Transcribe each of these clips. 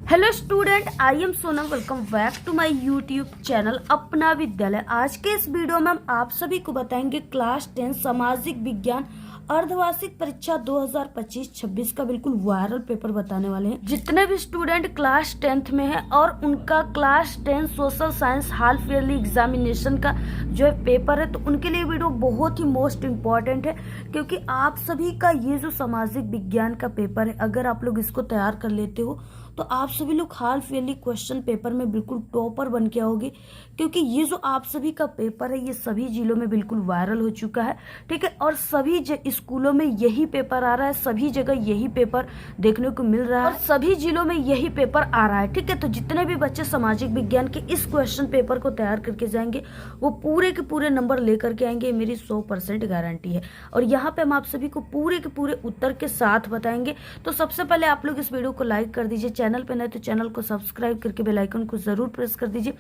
Hello student, I am Sonam. Welcome back to my YouTube channel Apna Vidyalaya. आज के इस video में हम आप सभी को बताएंगे क्लास 10 सामाजिक विज्ञान अर्धवार्षिक परीक्षा 2025-26 का बिल्कुल वायरल पेपर बताने वाले हैं। जितने भी स्टूडेंट क्लास 10th में है और उनका class 10 social science half yearly examination का जो है पेपर है, तो उनके लिए वीडियो बहुत ही मोस्ट इम्पोर्टेंट है, क्योंकि आप सभी का ये जो सामाजिक विज्ञान का पेपर है, अगर आप लोग इसको तैयार कर लेते हो तो आप सभी लोग हाफ ईयरली क्वेश्चन पेपर में बिल्कुल टॉपर बन के आओगे। क्योंकि ये जो आप सभी का पेपर है ये सभी जिलों में बिल्कुल वायरल हो चुका है, ठीक है। और सभी स्कूलों में यही पेपर आ रहा है, सभी जगह यही पेपर देखने को मिल रहा है और सभी जिलों में यही पेपर आ रहा है, ठीक है। तो जितने भी बच्चे सामाजिक विज्ञान के इस क्वेश्चन पेपर को तैयार करके जाएंगे वो पूरे के पूरे नंबर लेकर के आएंगे, मेरी 100% गारंटी है। और यहाँ पे हम आप सभी को पूरे के पूरे उत्तर के साथ बताएंगे। तो सबसे पहले आप लोग इस वीडियो को लाइक कर दीजिए, चैनल पे नए तो चैनल को सब्सक्राइब करके बेल आइकन को जरूर प्रेस कर दीजिए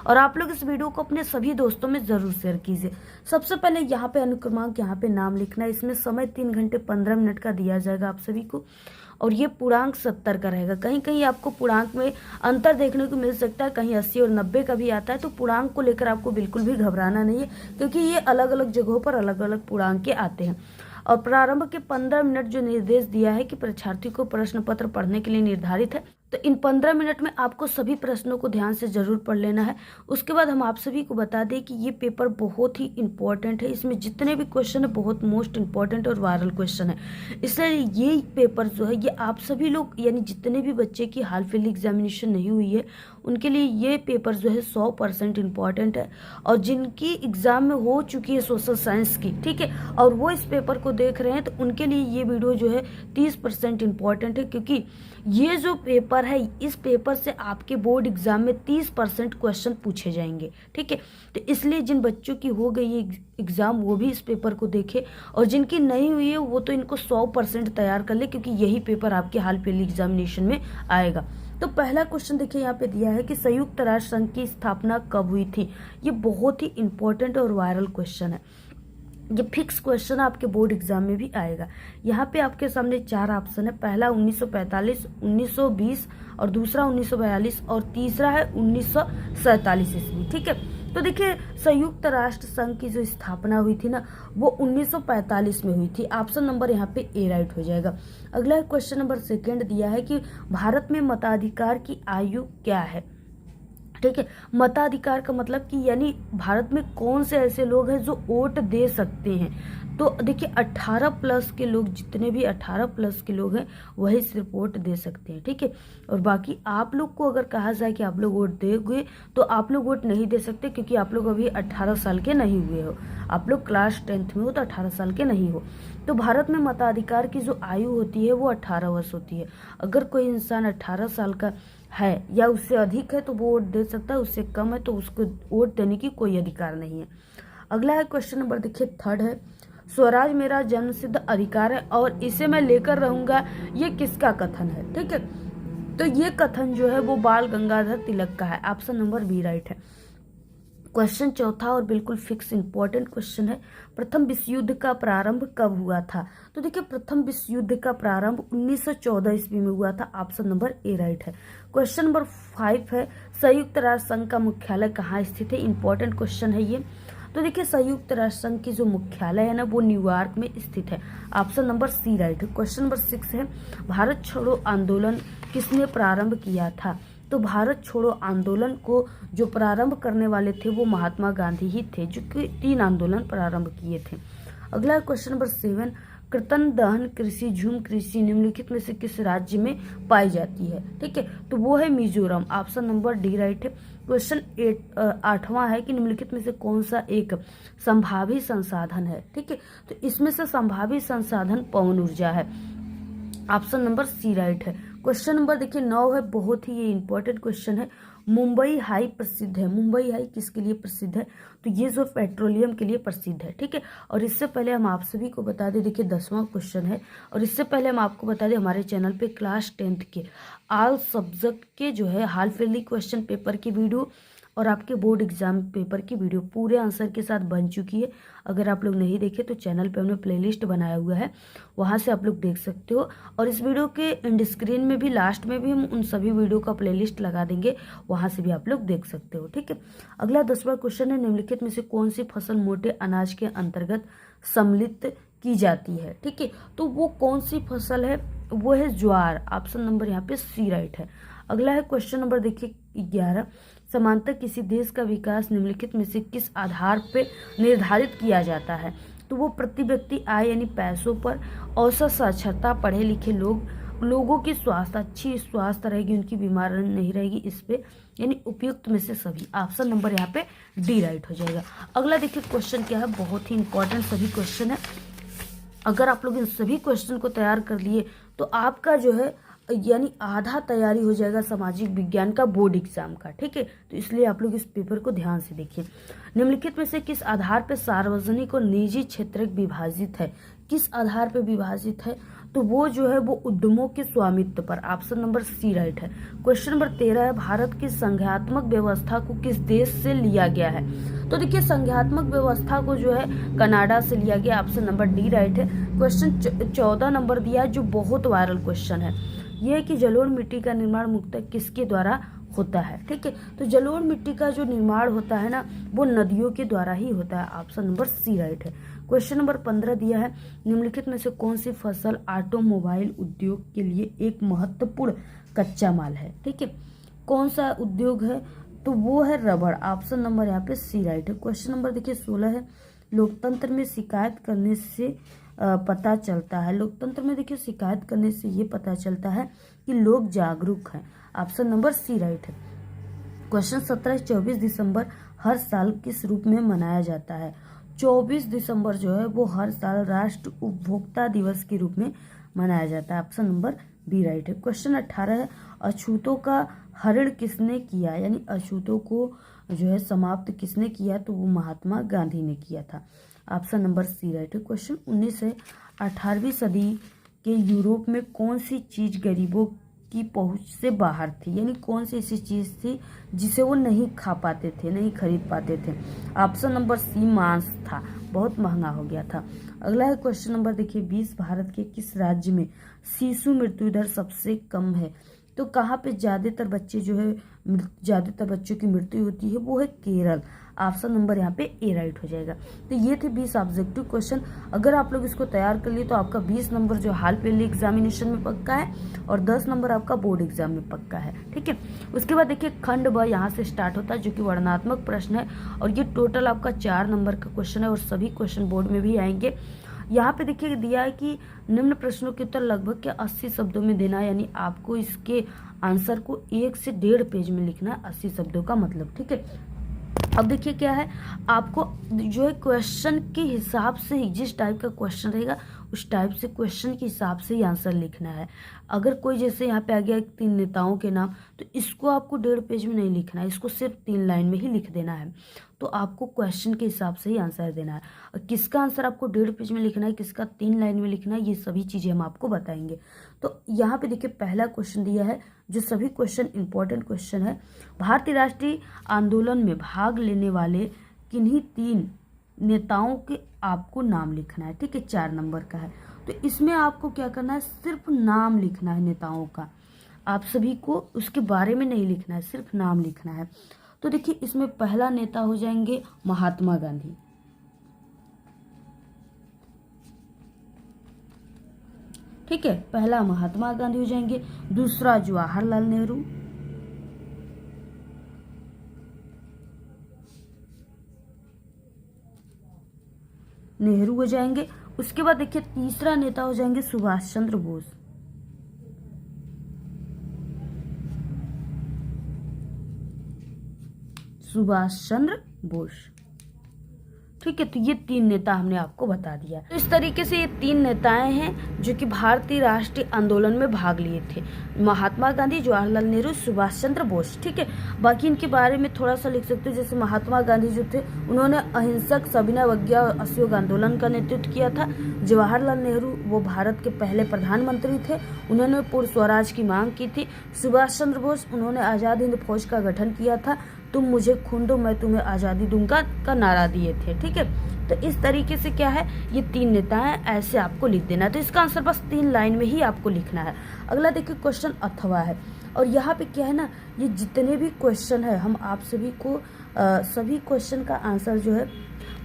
और आप लोग इस वीडियो को अपने सभी दोस्तों में जरूर शेयर कीजिए। सबसे पहले यहाँ पे अनुक्रमांक, यहाँ पे नाम लिखना है। इसमें समय 3 घंटे 15 मिनट का दिया जाएगा आप सभी को और ये पूर्णांक 70 का रहेगा। कहीं कहीं आपको पूर्णांक में अंतर देखने को मिल सकता है, कहीं 80 और 90 का भी आता है। तो पूर्णांक को लेकर आपको बिल्कुल भी घबराना नहीं है, क्योंकि ये अलग अलग जगहों पर अलग अलग पूर्णांक के आते हैं। और प्रारंभ के 15 मिनट जो निर्देश दिया है कि परीक्षार्थी को प्रश्न पत्र पढ़ने के लिए निर्धारित है, तो इन 15 मिनट में आपको सभी प्रश्नों को ध्यान से जरूर पढ़ लेना है। उसके बाद हम आप सभी को बता दें कि ये पेपर बहुत ही इंपॉर्टेंट है। इसमें जितने भी क्वेश्चन है बहुत मोस्ट इंपॉर्टेंट और वायरल क्वेश्चन है। इसलिए ये पेपर जो है ये आप सभी लोग, यानी जितने भी बच्चे की हाफ ईयरली एग्जामिनेशन नहीं हुई है उनके लिए ये पेपर जो है 100% इम्पॉर्टेंट है। और जिनकी एग्जाम में हो चुकी है सोशल साइंस की, ठीक है, और वो इस पेपर को देख रहे हैं, तो उनके लिए ये वीडियो जो है 30% इम्पॉर्टेंट है। क्योंकि ये जो पेपर है, इस पेपर से आपके बोर्ड एग्जाम में 30% क्वेश्चन पूछे जाएंगे, ठीक है। तो इसलिए जिन बच्चों की हो गई है एग्जाम वो भी इस पेपर को देखे, और जिनकी नहीं हुई है वो तो इनको 100% तैयार कर ले, क्योंकि यही पेपर आपके हाफ ईयरली एग्जामिनेशन में आएगा। तो पहला क्वेश्चन देखिए यहाँ पे दिया है कि संयुक्त राष्ट्र संघ की स्थापना कब हुई थी। ये बहुत ही इंपॉर्टेंट और वायरल क्वेश्चन है। ये फिक्स क्वेश्चन आपके बोर्ड एग्जाम में भी आएगा। यहाँ पे आपके सामने 4 ऑप्शन है। पहला 1945, 1920 और दूसरा 1942 और तीसरा है 1947 ईस्वी, ठीक है। तो देखिए संयुक्त राष्ट्र संघ की जो स्थापना हुई थी ना वो 1945 में हुई थी। ऑप्शन नंबर यहाँ पे ए राइट हो जाएगा। अगला क्वेश्चन नंबर 2 दिया है कि भारत में मताधिकार की आयु क्या है, ठीक है। मताधिकार का मतलब कि यानी भारत में कौन से ऐसे लोग हैं जो वोट दे सकते हैं। तो देखिए 18 प्लस के लोग, जितने भी 18 प्लस के लोग हैं वही सिर्फ वोट दे सकते हैं, ठीक है। और बाकी आप लोग को अगर कहा जाए कि आप लोग वोट दोगे तो आप लोग वोट नहीं दे सकते, क्योंकि आप लोग अभी 18 साल के नहीं हुए हो। आप लोग क्लास 10th में हो तो 18 साल के नहीं हो। तो भारत में मताधिकार की जो आयु होती है वो 18 वर्ष होती है। अगर कोई इंसान 18 साल का है या उससे अधिक है तो वो वोट दे सकता है, उससे कम है तो उसको वोट देने की कोई अधिकार नहीं है। अगला है क्वेश्चन नंबर देखिए 3 है, स्वराज मेरा जन्मसिद्ध अधिकार है और इसे मैं लेकर रहूंगा, ये किसका कथन है, ठीक है। तो ये कथन जो है वो बाल गंगाधर तिलक का है। ऑप्शन नंबर बी राइट है। क्वेश्चन 4 और बिल्कुल फिक्स इंपॉर्टेंट क्वेश्चन है, प्रथम विश्व युद्ध का प्रारंभ कब हुआ था। तो देखिए प्रथम विश्व युद्ध का प्रारंभ 1914 ईस्वी में हुआ था। ऑप्शन नंबर ए राइट है। क्वेश्चन नंबर 5 है, संयुक्त राष्ट्र संघ का मुख्यालय कहाँ स्थित है। इंपॉर्टेंट क्वेश्चन है ये। तो देखिए संयुक्त राष्ट्र संघ की जो मुख्यालय है ना वो न्यूयॉर्क में स्थित है। ऑप्शन नंबर सी राइट है। क्वेश्चन नंबर 6 है, भारत छोड़ो आंदोलन किसने प्रारंभ किया था। तो भारत छोड़ो आंदोलन को जो प्रारंभ करने वाले थे वो महात्मा गांधी ही थे, जो कि 3 आंदोलन प्रारंभ किए थे। अगला क्वेश्चन नंबर 7, कृतन दहन कृषि झूम कृषि निम्नलिखित में से किस राज्य में पाई जाती है, ठीक है। तो वो है Mizoram. Option number D right है। क्वेश्चन 8वां है कि निम्नलिखित में से कौन सा एक संभावी संसाधन है, ठीक है। तो इसमें से संभावी संसाधन पवन ऊर्जा है। ऑप्शन नंबर सी राइट है। क्वेश्चन नंबर देखिए 9 है, बहुत ही ये इंपॉर्टेंट क्वेश्चन है। मुंबई हाई प्रसिद्ध है। मुंबई हाई किसके लिए प्रसिद्ध है। तो ये जो पेट्रोलियम के लिए प्रसिद्ध है, ठीक है। और इससे पहले हम आप सभी को बता दें, देखिए 10वां क्वेश्चन है, और इससे पहले हम आपको बता दें हमारे चैनल पे क्लास 10th के ऑल सब्जेक्ट के जो है हाफ ईयरली क्वेश्चन पेपर की वीडियो और आपके बोर्ड एग्जाम पेपर की वीडियो पूरे आंसर के साथ बन चुकी है। अगर आप लोग नहीं देखे तो चैनल पे हमने प्लेलिस्ट बनाया हुआ है, वहाँ से आप लोग देख सकते हो। और इस वीडियो के एंड स्क्रीन में भी, लास्ट में भी हम उन सभी वीडियो का प्लेलिस्ट लगा देंगे, वहाँ से भी आप लोग देख सकते हो। ठीक है, अगला 10वां क्वेश्चन है, निम्नलिखित में से कौन सी फसल मोटे अनाज के अंतर्गत सम्मिलित की जाती है। ठीक है, तो वो कौन सी फसल है, वो है ज्वार। ऑप्शन नंबर यहाँ पे सी राइट है। अगला है क्वेश्चन नंबर देखिए 11, समांतर किसी देश का विकास निम्नलिखित में से किस आधार पे निर्धारित किया जाता है। तो वो प्रति व्यक्ति आय यानी पैसों पर, औसत साक्षरता, पढ़े लिखे लोगों की स्वास्थ्य, अच्छी स्वास्थ्य रहेगी, उनकी बीमार नहीं रहेगी, इस पे यानी उपयुक्त में से सभी। ऑप्शन नंबर यहाँ पे डी राइट हो जाएगा। अगला देखिए क्वेश्चन क्या है, बहुत ही इंपॉर्टेंट सभी क्वेश्चन है। अगर आप लोग इन सभी क्वेश्चन को तैयार कर लिए तो आपका जो है यानी आधा तैयारी हो जाएगा सामाजिक विज्ञान का बोर्ड एग्जाम का। ठीक है, तो इसलिए आप लोग इस पेपर को ध्यान से देखिए। निम्नलिखित में से किस आधार पर सार्वजनिक और निजी क्षेत्र विभाजित है। किस आधार पर विभाजित है, तो वो जो है वो उद्यमों के स्वामित्व पर। ऑप्शन नंबर सी राइट है। क्वेश्चन नंबर 13 है, भारत की संघात्मक व्यवस्था को किस देश से लिया गया है। तो देखिए संघात्मक व्यवस्था को जो है कनाडा से लिया गया। ऑप्शन नंबर डी राइट है। क्वेश्चन 14 नंबर दिया है, जो बहुत वायरल क्वेश्चन है, यह है कि जलोढ़ मिट्टी का निर्माण मुख्यतः किसके द्वारा होता है। ठीक है, तो जलोढ़ मिट्टी का जो निर्माण होता है ना, वो नदियों के द्वारा ही होता है। ऑप्शन नंबर सी राइट है। क्वेश्चन नंबर 15 दिया है, निम्नलिखित में से कौन सी फसल ऑटोमोबाइल उद्योग के लिए एक महत्वपूर्ण कच्चा माल है। ठीक है, कौन सा उद्योग है, तो वो है रबड़। ऑप्शन नंबर यहाँ पे सी राइट है। क्वेश्चन नंबर देखिए 16 है, लोकतंत्र में शिकायत करने से पता चलता है। लोकतंत्र में देखिए शिकायत करने से ये पता चलता है कि लोग जागरूक हैं। ऑप्शन नंबर सी राइट है। क्वेश्चन 17, 24 दिसंबर हर साल किस रूप में मनाया जाता है। 24 दिसंबर जो है वो हर साल राष्ट्र उपभोक्ता दिवस के रूप में मनाया जाता है। ऑप्शन नंबर बी राइट है। क्वेश्चन 18 है, अछूतों का हरण किसने किया, यानी अछूतों को जो है समाप्त किसने किया, तो वो महात्मा गांधी ने किया था। ऑप्शन नंबर सी राइट है। क्वेश्चन 19 है, 18वीं सदी के यूरोप में कौन सी चीज गरीबों की पहुंच से बाहर थी, यानी कौन सी ऐसी चीज थी जिसे वो नहीं खा पाते थे, नहीं खरीद पाते थे। ऑप्शन नंबर सी मांस था, बहुत महंगा हो गया था। अगला है क्वेश्चन नंबर देखिए 20, भारत के किस राज्य में शिशु मृत्यु दर सबसे कम है। तो कहाँ पे ज्यादातर बच्चे जो है, ज्यादातर बच्चों की मृत्यु होती है, वो है केरल। ऑप्शन नंबर यहाँ पे ए राइट हो जाएगा। तो ये थे 20 ऑब्जेक्टिव क्वेश्चन। अगर आप लोग इसको तैयार कर लिए तो आपका 20 नंबर जो हाल पहले एग्जामिनेशन में पक्का है और 10 नंबर आपका बोर्ड एग्जाम में पक्का है। ठीक है, उसके बाद देखिए खंड ब यहाँ से स्टार्ट होता है, जो कि वर्णनात्मक प्रश्न है, और ये टोटल आपका 4 नंबर का क्वेश्चन है और सभी क्वेश्चन बोर्ड में भी आएंगे। यहाँ पे देखिए दिया है कि निम्न प्रश्नों के उत्तर लगभग के 80 शब्दों में देना है, यानी आपको इसके आंसर को 1 से 1.5 पेज में लिखना है, 80 शब्दों का मतलब। ठीक है, अब देखिए क्या है, आपको जो है क्वेश्चन के हिसाब से ही, जिस टाइप का क्वेश्चन रहेगा उस टाइप से क्वेश्चन के हिसाब से ही आंसर लिखना है। अगर कोई जैसे यहाँ पे आ गया 3 नेताओं के नाम, तो इसको आपको 1.5 पेज में नहीं लिखना है, इसको सिर्फ 3 लाइन में ही लिख देना है। तो आपको क्वेश्चन के हिसाब से ही आंसर देना है। और किसका आंसर आपको 1.5 पेज में लिखना है, किसका 3 लाइन में लिखना है, ये सभी चीज़ें हम आपको बताएंगे। तो यहाँ पे देखिए पहला क्वेश्चन दिया है, जो सभी क्वेश्चन इंपॉर्टेंट क्वेश्चन है। भारतीय राष्ट्रीय आंदोलन में भाग लेने वाले किन्हीं 3 नेताओं के आपको नाम लिखना है। ठीक है, 4 नंबर का है, तो इसमें आपको क्या करना है, सिर्फ नाम लिखना है नेताओं का। आप सभी को उसके बारे में नहीं लिखना है, सिर्फ नाम लिखना है। तो देखिए इसमें पहला नेता हो जाएंगे महात्मा गांधी। ठीक है, पहला महात्मा गांधी हो जाएंगे। दूसरा जवाहरलाल नेहरू। नेहरू हो जाएंगे। उसके बाद देखिए तीसरा नेता हो जाएंगे सुभाष चंद्र बोस। सुभाष चंद्र बोस। ठीक है, तो ये 3 नेता हमने आपको बता दिया। तो इस तरीके से ये 3 नेताएं हैं जो कि भारतीय राष्ट्रीय आंदोलन में भाग लिए थे, महात्मा गांधी, जवाहरलाल नेहरू, सुभाष चंद्र बोस। ठीक है, बाकी इनके बारे में थोड़ा सा लिख सकते हो। जैसे महात्मा गांधी जो थे, उन्होंने अहिंसक सविनय अवज्ञा असहयोग आंदोलन का नेतृत्व किया था। जवाहरलाल नेहरू वो भारत के पहले प्रधानमंत्री थे, उन्होंने पूर्ण स्वराज की मांग की थी। सुभाष चंद्र बोस, उन्होंने आज़ाद हिंद फौज का गठन किया था। तुम मुझे खून दो मैं तुम्हें आज़ादी दूंगा का नारा दिए थे। ठीक है, तो इस तरीके से क्या है, ये 3 नेता हैं, ऐसे आपको लिख देना है। तो इसका आंसर बस 3 लाइन में ही आपको लिखना है। अगला देखिए क्वेश्चन अथवा है, और यहाँ पे क्या है ना, ये जितने भी क्वेश्चन है हम आप सभी को सभी क्वेश्चन का आंसर जो है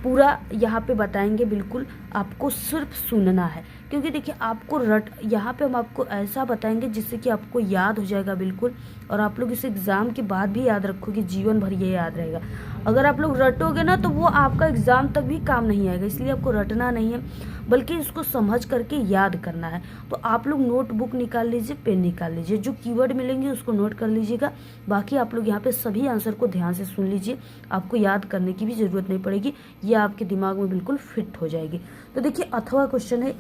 पूरा यहाँ पे बताएंगे। बिल्कुल आपको सिर्फ सुनना है, क्योंकि देखिए आपको यहाँ पे हम आपको ऐसा बताएंगे जिससे कि आपको याद हो जाएगा बिल्कुल, और आप लोग इस एग्ज़ाम के बाद भी याद रखोगे, जीवन भर ये याद रहेगा। अगर आप लोग रटोगे ना तो वो आपका एग्ज़ाम तक भी काम नहीं आएगा, इसलिए आपको रटना नहीं है बल्कि इसको समझ करके याद करना है। तो आप लोग नोटबुक निकाल लीजिए, पेन निकाल लीजिए, जो कीवर्ड मिलेंगे उसको नोट कर लीजिएगा। बाकी आप लोग यहाँ पे सभी आंसर को ध्यान से सुन लीजिए, आपको याद करने की भी ज़रूरत नहीं पड़ेगी, ये आपके दिमाग में बिल्कुल फिट हो जाएगी। तो देखिए अथवा क्वेश्चन है,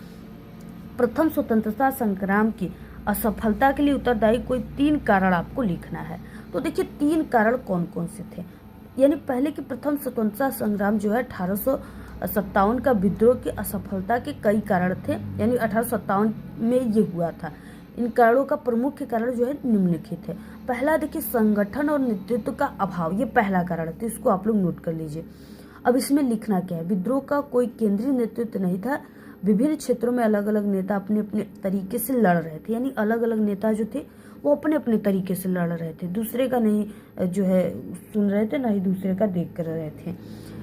प्रथम स्वतंत्रता संग्राम की असफलता के लिए उत्तरदायी कोई 3 कारण आपको लिखना है। तो देखिए 3 कारण कौन कौन से थे, यानी पहले कि प्रथम स्वतंत्रता संग्राम जो है 1857 का विद्रोह की असफलता के कई कारण थे, यानी 1857 में ये हुआ था। इन कारणों का प्रमुख कारण जो है निम्नलिखित है। पहला देखिए संगठन और नेतृत्व का अभाव, ये पहला कारण है, तो इसको आप लोग नोट कर लीजिए। अब इसमें लिखना क्या है, विद्रोह का कोई केंद्रीय नेतृत्व नहीं था, विभिन्न क्षेत्रों में अलग अलग नेता अपने अपने तरीके से लड़ रहे थे, यानी अलग अलग नेता जो थे वो अपने अपने तरीके से लड़ रहे थे, दूसरे का नहीं जो है सुन रहे थे, ना ही दूसरे का देख कर रहे थे।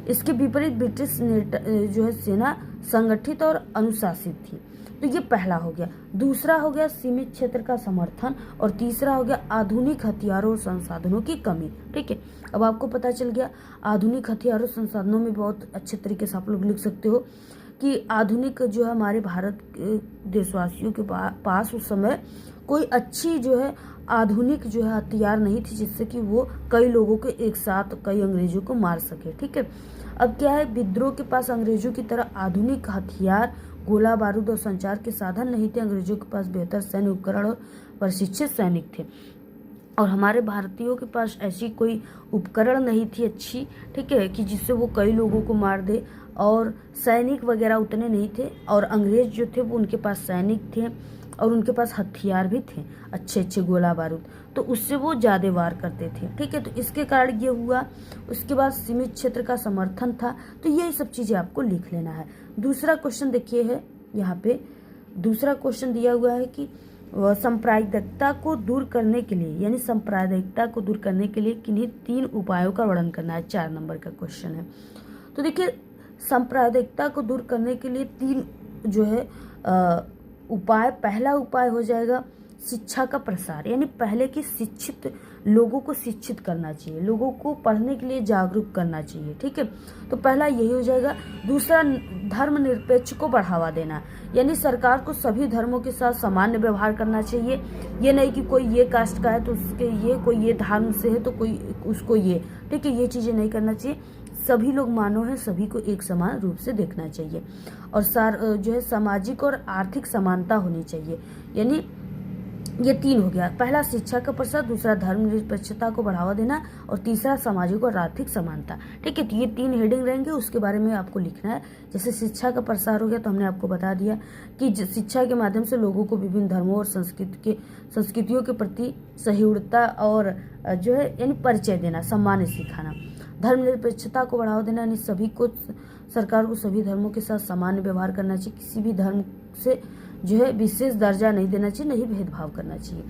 इसके विपरीत ब्रिटिश जो है सेना संगठित और अनुशासित थी। तो ये पहला हो गया। दूसरा हो गया सीमित क्षेत्र का समर्थन, और तीसरा हो गया आधुनिक हथियारों और संसाधनों की कमी। ठीक है, अब आपको पता चल गया आधुनिक हथियारों और संसाधनों में बहुत अच्छे तरीके से आप लोग लिख सकते हो कि आधुनिक जो है हमारे भारत के देशवासियों के पास उस समय कोई अच्छी जो है आधुनिक जो है हथियार नहीं थी जिससे कि वो कई लोगों के एक साथ कई अंग्रेजों को मार सके। ठीक है, अब क्या है, विद्रोह के पास अंग्रेजों की तरह आधुनिक हथियार, गोला बारूद और संचार के साधन नहीं थे। अंग्रेजों के पास बेहतर सैन्य उपकरण और प्रशिक्षित सैनिक थे, और हमारे भारतीयों के पास ऐसी कोई उपकरण नहीं थी अच्छी, ठीक है, कि जिससे वो कई लोगों को मार दे, और सैनिक वगैरह उतने नहीं थे। और अंग्रेज जो थे वो उनके पास सैनिक थे और उनके पास हथियार भी थे, अच्छे अच्छे गोला बारूद, तो उससे वो ज़्यादा वार करते थे। ठीक है, तो इसके कारण ये हुआ। उसके बाद सीमित क्षेत्र का समर्थन था। तो ये सब चीज़ें आपको लिख लेना है। दूसरा क्वेश्चन देखिए है, यहाँ पे दूसरा क्वेश्चन दिया हुआ है कि सांप्रदायिकता को दूर करने के लिए, यानी सांप्रदायिकता को दूर करने के लिए किन्हीं 3 उपायों का वर्णन करना है। 4 नंबर का क्वेश्चन है। तो देखिए सांप्रदायिकता को दूर करने के लिए 3 जो है उपाय, पहला उपाय हो जाएगा शिक्षा का प्रसार, यानी पहले की शिक्षित लोगों को शिक्षित करना चाहिए, लोगों को पढ़ने के लिए जागरूक करना चाहिए। ठीक है, तो पहला यही हो जाएगा। दूसरा धर्मनिरपेक्ष को बढ़ावा देना, यानी सरकार को सभी धर्मों के साथ सामान्य व्यवहार करना चाहिए। ये नहीं कि कोई ये कास्ट का है तो उसके ये, कोई ये धर्म से है तो कोई उसको ये, ठीक है, ये चीज़ें नहीं करना चाहिए। सभी लोग मानव हैं, सभी को एक समान रूप से देखना चाहिए। और जो है सामाजिक और आर्थिक समानता होनी चाहिए, यानी ये 3 हो गया। पहला शिक्षा का प्रसार, दूसरा धर्मनिरपेक्षता को बढ़ावा देना, और तीसरा सामाजिक और आर्थिक समानता। ठीक है, तो ये 3 हेडिंग रहेंगे, उसके बारे में आपको लिखना है। जैसे शिक्षा का प्रसार हो गया तो हमने आपको बता दिया कि शिक्षा के माध्यम से लोगों को विभिन्न धर्मों और संस्कृतियों के प्रति सहिष्णुता और जो है यानी परिचय देना, सम्मान सिखाना। धर्मनिरपेक्षता को बढ़ावा देना, यानी सभी को, सरकार को सभी धर्मों के साथ सामान्य व्यवहार करना चाहिए, किसी भी धर्म से जो है विशेष दर्जा नहीं देना चाहिए, नहीं भेदभाव करना चाहिए।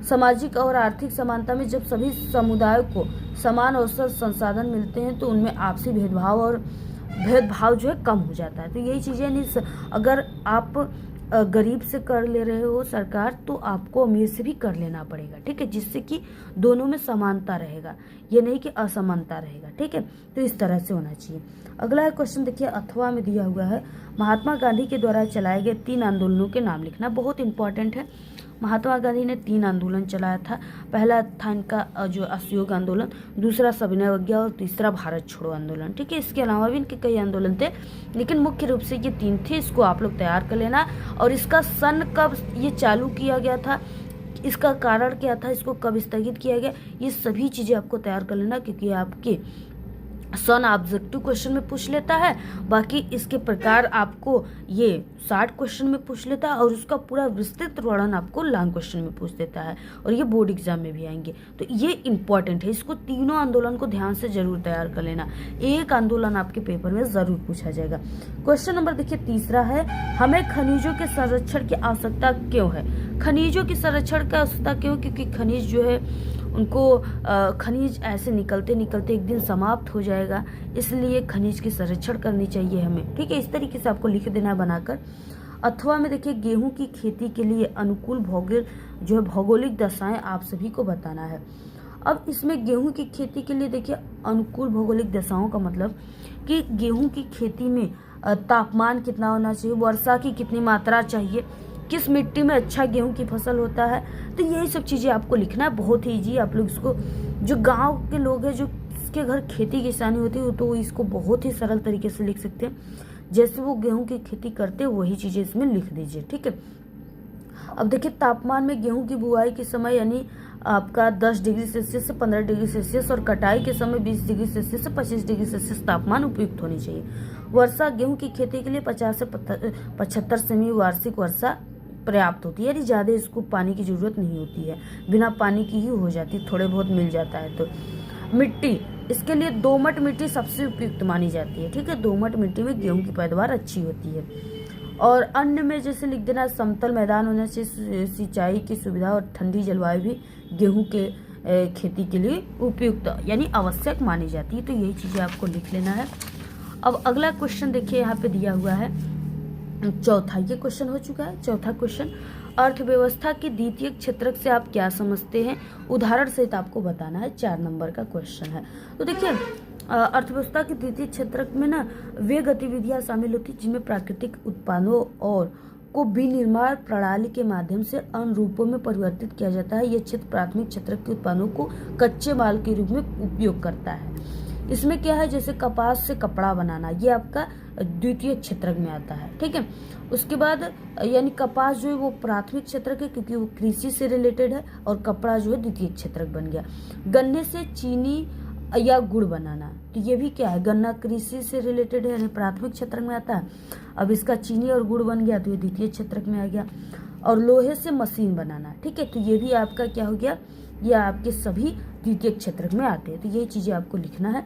सामाजिक और आर्थिक समानता में जब सभी समुदायों को समान अवसर संसाधन मिलते हैं तो उनमें आपसी भेदभाव जो है कम हो जाता है। तो यही चीज़ें नहीं, अगर आप गरीब से कर ले रहे हो सरकार, तो आपको अमीर से भी कर लेना पड़ेगा। ठीक है, जिससे कि दोनों में समानता रहेगा, ये नहीं कि असमानता रहेगा। ठीक है, तो इस तरह से होना चाहिए। अगला क्वेश्चन देखिए अथवा में दिया हुआ है, महात्मा गांधी के द्वारा चलाए गए 3 आंदोलनों के नाम लिखना, बहुत इंपॉर्टेंट है। महात्मा गांधी ने 3 आंदोलन चलाया था। पहला था इनका जो असहयोग आंदोलन, दूसरा सविनय अवज्ञा और तीसरा भारत छोड़ो आंदोलन। ठीक है, इसके अलावा भी इनके कई आंदोलन थे, लेकिन मुख्य रूप से ये 3 थे। इसको आप लोग तैयार कर लेना। और इसका सन कब ये चालू किया गया था, इसका कारण क्या था, इसको कब स्थगित किया गया, ये सभी चीज़ें आपको तैयार कर लेना, क्योंकि आपके सन ऑब्जेक्टिव क्वेश्चन में पूछ लेता है, बाकी इसके प्रकार आपको ये 60 क्वेश्चन में पूछ लेता है और उसका पूरा विस्तृत वर्णन आपको लॉन्ग क्वेश्चन में पूछ देता है, और ये बोर्ड एग्जाम में भी आएंगे। तो ये इंपॉर्टेंट है, इसको तीनों आंदोलन को ध्यान से जरूर तैयार कर लेना, एक आंदोलन आपके पेपर में जरूर पूछा जाएगा। क्वेश्चन नंबर देखिए तीसरा है, हमें खनिजों के संरक्षण की आवश्यकता क्यों है। खनिजों की संरक्षण की आवश्यकता क्यों, क्योंकि खनिज जो है उनको खनिज ऐसे निकलते निकलते एक दिन समाप्त हो जाएगा, इसलिए खनिज की संरक्षण करनी चाहिए हमें। ठीक है, इस तरीके से आपको लिख देना है बनाकर। अथवा में देखिए, गेहूं की खेती के लिए अनुकूल भौगोलिक दशाएं आप सभी को बताना है। अब इसमें गेहूं की खेती के लिए देखिए अनुकूल भौगोलिक दशाओं का मतलब कि गेहूं की खेती में तापमान कितना होना चाहिए, वर्षा की कितनी मात्रा चाहिए, किस मिट्टी में अच्छा गेहूं की फसल होता है। तो यही सब चीज़ें आपको लिखना है, बहुत ही ईजी। आप लोग इसको, जो गांव के लोग हैं, जो इसके घर खेती किसानी होती है, तो इसको बहुत ही सरल तरीके से लिख सकते हैं। जैसे वो गेहूं की खेती करते हैं वही चीज़ें इसमें लिख दीजिए। ठीक है, अब देखिए तापमान में गेहूं की बुआई के समय यानी आपका 10 डिग्री सेल्सियस से 15 डिग्री सेल्सियस और कटाई के समय 20 डिग्री सेल्सियस से 25 डिग्री सेल्सियस तापमान उपयुक्त होनी चाहिए। वर्षा गेहूं की खेती के लिए 50 से 75 सेमी वार्षिक वर्षा पर्याप्त होती है, यानी ज़्यादा इसको पानी की ज़रूरत नहीं होती है, बिना पानी की ही हो जाती है, थोड़े बहुत मिल जाता है। तो मिट्टी, इसके लिए दोमट मिट्टी सबसे उपयुक्त मानी जाती है। ठीक है, दोमट मिट्टी में गेहूं की पैदावार अच्छी होती है। और अन्य में जैसे लिख देना, समतल मैदान होने से सिंचाई की सुविधा और ठंडी जलवायु भी गेहूं के खेती के लिए उपयुक्त यानी आवश्यक मानी जाती है। तो यही चीज़ें आपको लिख लेना है। अब अगला क्वेश्चन देखिए यहाँ पे दिया हुआ है चौथा, ये क्वेश्चन हो चुका है। चौथा क्वेश्चन, अर्थव्यवस्था के द्वितीय क्षेत्रक से आप क्या समझते हैं, उदाहरण सहित आपको बताना है। 4 नंबर का क्वेश्चन है। तो देखिए अर्थव्यवस्था के द्वितीय क्षेत्रक में ना वे गतिविधियां शामिल होती जिनमें प्राकृतिक उत्पादों और को विनिर्माण प्रणाली के माध्यम से अन्य रूपों में परिवर्तित किया जाता है। यह क्षेत्र प्राथमिक क्षेत्रक के उत्पादों को कच्चे माल के रूप में उपयोग करता है। इसमें क्या है, जैसे कपास से कपड़ा बनाना, ये आपका द्वितीय क्षेत्रक में आता है। ठीक है, उसके बाद यानी कपास जो है वो प्राथमिक क्षेत्रक है क्योंकि वो कृषि से रिलेटेड है, और कपड़ा जो है द्वितीय क्षेत्रक बन गया। गन्ने से चीनी या गुड़ बनाना, तो ये भी क्या है, गन्ना कृषि से रिलेटेड है यानी प्राथमिक क्षेत्रक में आता है। अब इसका चीनी और गुड़ बन गया तो ये द्वितीय क्षेत्रक में आ गया। और लोहे से मशीन बनाना, ठीक है, तो ये भी आपका क्या हो गया, ये आपके सभी द्वितीय क्षेत्रक में आते हैं। तो ये चीजें आपको लिखना है।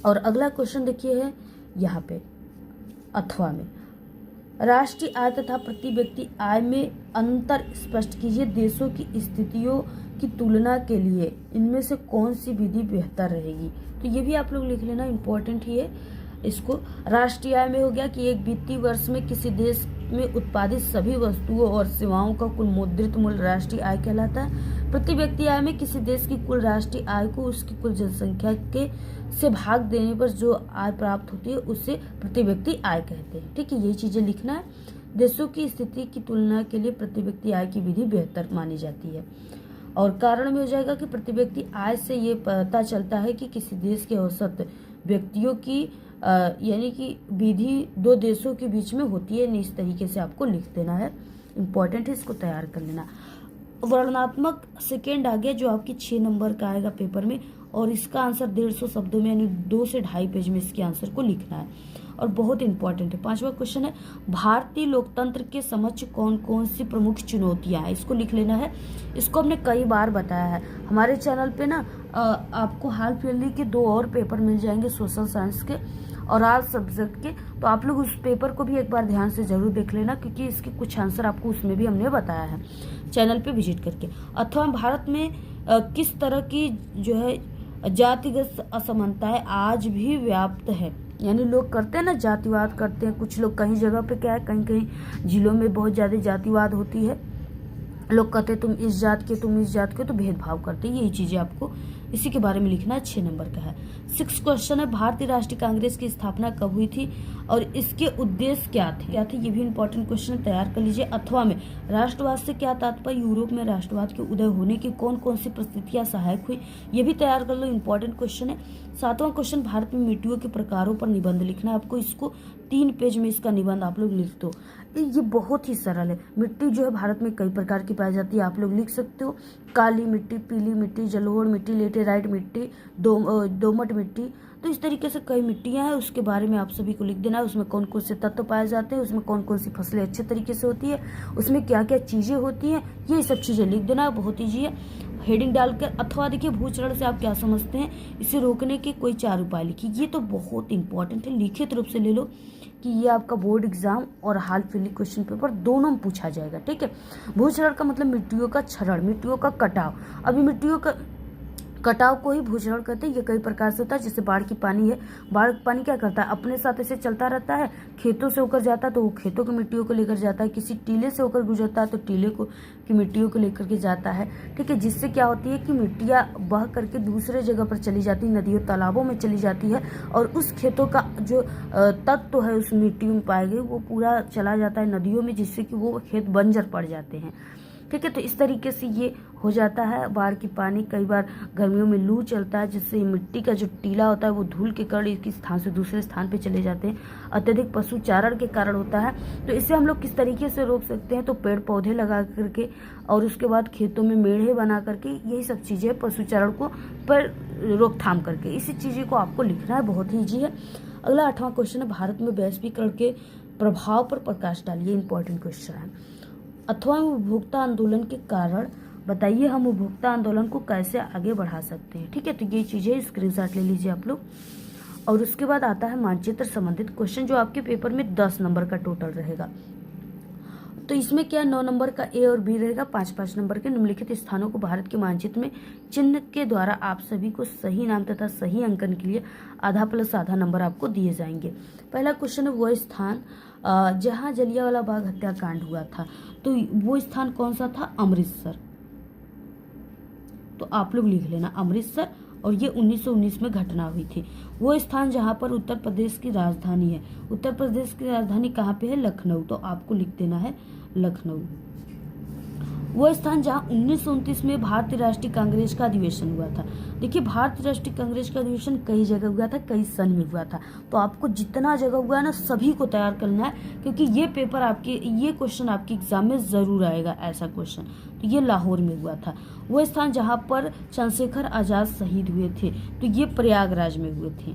और अगला क्वेश्चन देखिए है यहाँ पे अथवा में, राष्ट्रीय आय तथा प्रति व्यक्ति आय में अंतर स्पष्ट कीजिए। देशों की स्थितियों की तुलना के लिए इनमें से कौन सी विधि बेहतर रहेगी। तो ये भी आप लोग लिख लेना, इंपॉर्टेंट ही है। इसको राष्ट्रीय आय में हो गया कि एक वित्तीय वर्ष में किसी देश में उत्पादित सभी वस्तुओं और सेवाओं का कुल मुद्रित मूल्य राष्ट्रीय आय कहलाता है। प्रति व्यक्ति आय में किसी देश की कुल राष्ट्रीय आय को उसकी कुल जनसंख्या के से भाग देने पर जो आय प्राप्त होती है उसे प्रति व्यक्ति आय कहते हैं। ठीक है, यही चीजें लिखना है। देशों की स्थिति की तुलना के लिए प्रति व्यक्ति आय की विधि बेहतर मानी जाती है। और कारण में हो जाएगा कि प्रति व्यक्ति आय से ये पता चलता है कि किसी देश के औसत व्यक्तियों की यानी कि विधि दो देशों के बीच में होती है। इस तरीके से आपको लिख देना है, इंपॉर्टेंट है, इसको तैयार कर लेना। वर्णनात्मक सेकेंड आ गया जो आपकी 6 नंबर का आएगा पेपर में, और इसका आंसर 150 शब्दों में यानी 2 से 2.5 पेज में इसके आंसर को लिखना है, और बहुत इंपॉर्टेंट है। 5वां क्वेश्चन है, भारतीय लोकतंत्र के समक्ष कौन कौन सी प्रमुख चुनौतियां हैं, इसको लिख लेना है। इसको हमने कई बार बताया है हमारे चैनल पे ना। आपको हाल फिलहाल के 2 और पेपर मिल जाएंगे, सोशल साइंस के और आल सब्जेक्ट के, तो आप लोग उस पेपर को भी एक बार ध्यान से जरूर देख लेना क्योंकि इसके कुछ आंसर आपको उसमें भी हमने बताया है चैनल पे विजिट करके। अथवा भारत में किस तरह की जो है जातिगत असमानताएं आज भी व्याप्त है, यानी लोग करते हैं ना जातिवाद करते हैं कुछ लोग, कहीं जगह पे क्या है, कहीं कहीं जिलों में बहुत ज़्यादा जातिवाद होती है, लोग कहते हैं तुम इस जात के तुम इस जात के, तो भेदभाव करते हैं। यही चीज़ें आपको इसी के बारे में लिखना है। 6 नंबर का है। 6 क्वेश्चन है, भारतीय राष्ट्रीय कांग्रेस की स्थापना कब हुई थी और इसके उद्देश्य क्या थे, ये भी इंपॉर्टेंट क्वेश्चन तैयार कर लीजिए। अथवा में राष्ट्रवाद से क्या तात्पर्य, यूरोप में राष्ट्रवाद के उदय होने की कौन कौन सी परिस्थितियां सहायक हुई, ये भी तैयार कर लो, इंपॉर्टेंट क्वेश्चन है। 7वां क्वेश्चन, भारत में मिट्टियों के प्रकारों पर निबंध लिखना है आपको, इसको 3 पेज में इसका निबंध आप लोग लिख दो। ये बहुत ही सरल है। मिट्टी जो है भारत में कई प्रकार की पाई जाती है, आप लोग लिख सकते हो। काली मिट्टी, पीली मिट्टी, जलोढ़ मिट्टी, लेटेराइट मिट्टी, दोमट मिट्टी। तो इस तरीके से कई मिट्टियां हैं, उसके बारे में आप सभी को लिख देना है। उसमें कौन कौन से तत्व पाए जाते हैं, उसमें कौन कौन सी फसलें अच्छे तरीके से होती है, उसमें क्या क्या चीज़ें होती हैं, ये सब चीज़ें लिख देना है। बहुत ईजी है, हेडिंग डालकर। अथवा देखिए भूचरण से आप क्या समझते हैं, इसे रोकने के कोई 4 उपाय लिखिए। ये तो बहुत इंपॉर्टेंट है, लिखित रूप से ले लो कि ये आपका बोर्ड एग्जाम और हाल फिलहाल क्वेश्चन पेपर दोनों में पूछा जाएगा। ठीक है, भूचरण का मतलब मिट्टियों का क्षरण, मिट्टियों का कटाव। अभी मिट्टियों का कटाव को ही भूचरण कहते हैं। ये कई प्रकार से होता है, जैसे बाढ़ की पानी है, बाढ़ का पानी क्या करता है, अपने साथ ऐसे चलता रहता है, खेतों से होकर जाता है तो वो खेतों की मिट्टियों को लेकर जाता है, किसी टीले से होकर गुजरता है तो टीले को की मिट्टियों को लेकर के जाता है। ठीक है, जिससे क्या होती है कि मिट्टियाँ बह करके दूसरे जगह पर चली जाती है, नदियों तालाबों में चली जाती है, और उस खेतों का जो तत्व है उस मिट्टियों में पाए गए वो पूरा चला जाता है नदियों में, जिससे कि वो खेत बंजर पड़ जाते हैं। ठीक है, तो इस तरीके से ये हो जाता है बाढ़ की पानी। कई बार गर्मियों में लू चलता है, जिससे मिट्टी का जो टीला होता है वो धूल के कारण एक स्थान से दूसरे स्थान पे चले जाते हैं। अत्यधिक पशु चारण के कारण होता है। तो इसे हम लोग किस तरीके से रोक सकते हैं, तो पेड़ पौधे लगा करके और उसके बाद खेतों में मेढ़े बना करके, यही सब चीज़ें पशु चारण को पर रोकथाम करके, इसी चीज़ों को आपको लिखना है। बहुत ही ईजी है। अगला 8वां क्वेश्चन है, भारत में वैश्वीकरण के प्रभाव पर प्रकाश डालिए। इंपॉर्टेंट क्वेश्चन है। अथवा उपभोक्ता आंदोलन के कारण बताइए हम उपभोक्ता आंदोलन को कैसे आगे बढ़ा सकते हैं। ठीक है, तो ये चीज़ें स्क्रीनशॉट ले लीजिए आप लोग। और उसके बाद आता है मानचित्र संबंधित क्वेश्चन, जो आपके पेपर में 10 नंबर का टोटल रहेगा। तो इसमें क्या 9 नंबर का ए और बी रहेगा, 5-5 नंबर के। निम्नलिखित स्थानों को भारत के मानचित्र में चिन्ह के द्वारा आप सभी को सही नाम तथा सही अंकन के लिए आधा प्लस आधा नंबर आपको दिए जाएंगे। पहला क्वेश्चन है, वो स्थान जहां जलियांवाला बाग हत्याकांड हुआ था, तो वो स्थान कौन सा था, अमृतसर। तो आप लोग लिख लेना अमृतसर, और ये 1919 में घटना हुई थी। वो स्थान जहाँ पर उत्तर प्रदेश की राजधानी है, उत्तर प्रदेश की राजधानी कहाँ पे है, लखनऊ। तो आपको लिख देना है लखनऊ। वो स्थान जहाँ 1929 में भारतीय राष्ट्रीय कांग्रेस का अधिवेशन हुआ था। देखिए, भारतीय राष्ट्रीय कांग्रेस का अधिवेशन कई जगह हुआ था, कई सन में हुआ था। तो आपको जितना जगह हुआ है ना, सभी को तैयार करना है, क्योंकि ये पेपर आपके, ये क्वेश्चन आपके एग्जाम में जरूर आएगा ऐसा क्वेश्चन। तो ये लाहौर में हुआ था। वो स्थान जहाँ पर चंद्रशेखर आजाद शहीद हुए थे, तो ये प्रयागराज में हुए थे।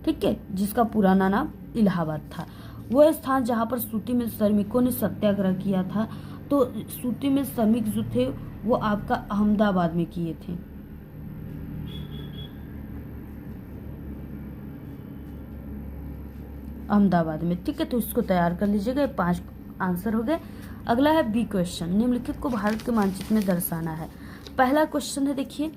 ठीक है, जिसका पुराना नाम इलाहाबाद था। वो स्थान जहाँ पर सूती मिल श्रमिकों ने सत्याग्रह किया था, तो सूती मिल श्रमिक जो थे वो आपका अहमदाबाद में किए थे। अहमदाबाद में। ठीक है, तो इसको तैयार कर लीजिएगा। 5 आंसर हो गए। अगला है बी क्वेश्चन, निम्नलिखित को भारत के मानचित्र में दर्शाना है। पहला क्वेश्चन है, देखिए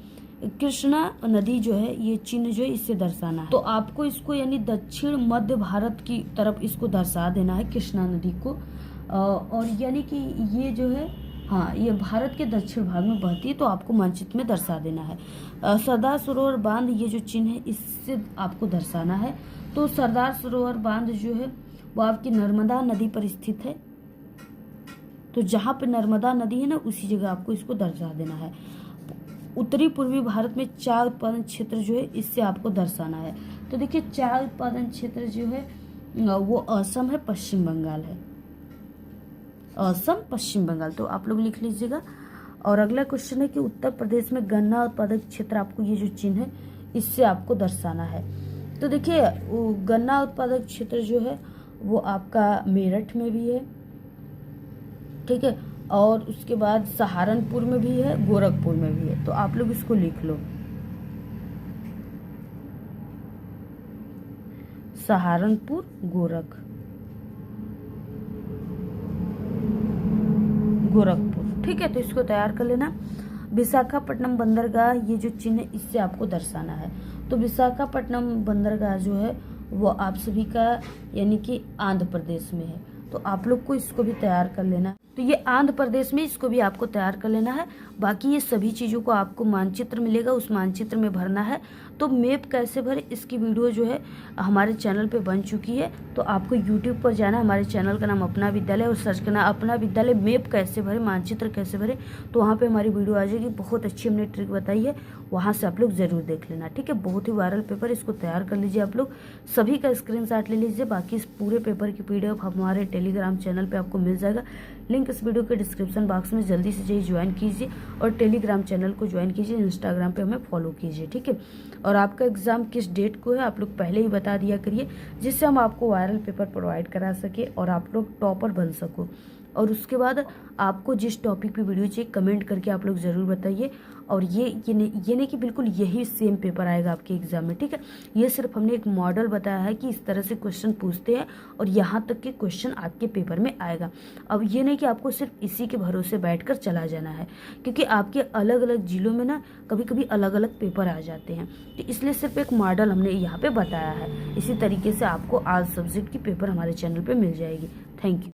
कृष्णा नदी जो है, ये चिन्ह जो है इससे दर्शाना है। तो आपको इसको यानी दक्षिण मध्य भारत की तरफ इसको दर्शा देना है, कृष्णा नदी को। और यानी कि ये जो है, हाँ, ये भारत के दक्षिण भाग में बहती है, तो आपको मानचित्र में दर्शा देना है। सरदार सरोवर बांध, ये जो चिन्ह है इससे आपको दर्शाना है। तो सरदार सरोवर बांध जो है वो आपकी नर्मदा नदी पर स्थित है। तो जहाँ पे नर्मदा नदी है ना, उसी जगह आपको इसको दर्शा देना है। उत्तरी पूर्वी भारत में चाय उत्पादन क्षेत्र जो है, इससे आपको दर्शाना है। तो देखिए, चाय उत्पादन क्षेत्र जो है वो असम है, पश्चिम बंगाल है। असम, पश्चिम बंगाल, तो आप लोग लिख लीजिएगा। और अगला क्वेश्चन है कि उत्तर प्रदेश में गन्ना उत्पादक क्षेत्र, आपको ये जो चिन्ह है इससे आपको दर्शाना है। तो देखिए, गन्ना उत्पादक क्षेत्र जो है वो आपका मेरठ में भी है। ठीक है, और उसके बाद सहारनपुर में भी है, गोरखपुर में भी है। तो आप लोग इसको लिख लो, सहारनपुर, गोरखपुर। ठीक है, तो इसको तैयार कर लेना। विशाखापट्टनम बंदरगाह, ये जो चिन्ह है इससे आपको दर्शाना है। तो विशाखापट्टनम बंदरगाह जो है वो आप सभी का यानी कि आंध्र प्रदेश में है। तो आप लोग को इसको भी तैयार कर लेना। तो ये आंध्र प्रदेश में, इसको भी आपको तैयार कर लेना है। बाकी ये सभी चीज़ों को आपको मानचित्र मिलेगा, उस मानचित्र में भरना है। तो मैप कैसे भरे, इसकी वीडियो जो है हमारे चैनल पे बन चुकी है। तो आपको यूट्यूब पर जाना, हमारे चैनल का नाम अपना विद्यालय, और सर्च करना अपना विद्यालय मैप कैसे भरे, मानचित्र कैसे भरे। तो वहाँ पे हमारी वीडियो आ जाएगी, बहुत अच्छी हमने ट्रिक बताई है, वहाँ से आप लोग ज़रूर देख लेना। ठीक है, बहुत ही वायरल पेपर, इसको तैयार कर लीजिए आप लोग। सभी का स्क्रीनशॉट ले लीजिए। बाकी इस पूरे पेपर की PDF हमारे टेलीग्राम चैनल पर आपको मिल जाएगा, लिंक इस वीडियो के डिस्क्रिप्शन बॉक्स में, जल्दी से जाइए ज्वाइन कीजिए और टेलीग्राम चैनल को ज्वाइन कीजिए, इंस्टाग्राम पे हमें फॉलो कीजिए, ठीक है। और आपका एग्ज़ाम किस डेट को है आप लोग पहले ही बता दिया करिए, जिससे हम आपको वायरल पेपर प्रोवाइड करा सके और आप लोग टॉपर बन सको। और उसके बाद आपको जिस टॉपिक पे वीडियो चाहिए कमेंट करके आप लोग ज़रूर बताइए। और ये नहीं कि बिल्कुल यही सेम पेपर आएगा आपके एग्ज़ाम में, ठीक है। ये सिर्फ हमने एक मॉडल बताया है कि इस तरह से क्वेश्चन पूछते हैं और यहाँ तक के क्वेश्चन आपके पेपर में आएगा। अब ये नहीं कि आपको सिर्फ इसी के भरोसे बैठकर चला जाना है, क्योंकि आपके अलग अलग जिलों में ना कभी कभी अलग अलग पेपर आ जाते हैं, तो इसलिए सिर्फ एक मॉडल हमने यहाँ पे बताया है। इसी तरीके से आपको आज सब्जेक्ट की पेपर हमारे चैनल पर मिल जाएगी। Thank you.